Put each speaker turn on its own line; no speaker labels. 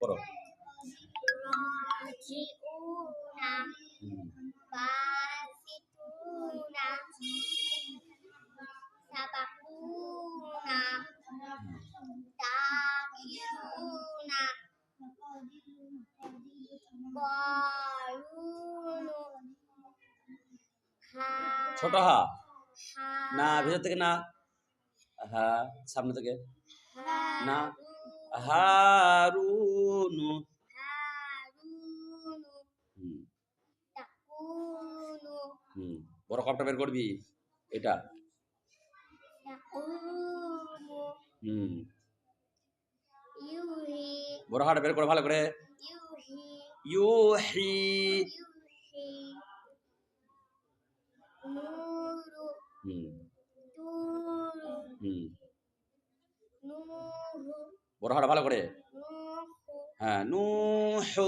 পড়ো।
রাজিউনা বাসিতুনা সাবাকুনা তাকিরুনা কালুনু
ছোট হা না, ভিতর থেকে না, হ্যাঁ সামনে থেকে না, হারুনু
হারুনু
হুম
তাকুনু
হুম বড় কপটা বের করবি এটা
তাকুনু
হুম
ইউহি
বড় হাটা বের করে ভালো করে
ইউহি
ইউহি
ইউহি নূরু
হুম
তুরু
হুম
নূহু
বড় হাটা ভালো করে
নূহু
হ্যাঁ নুহু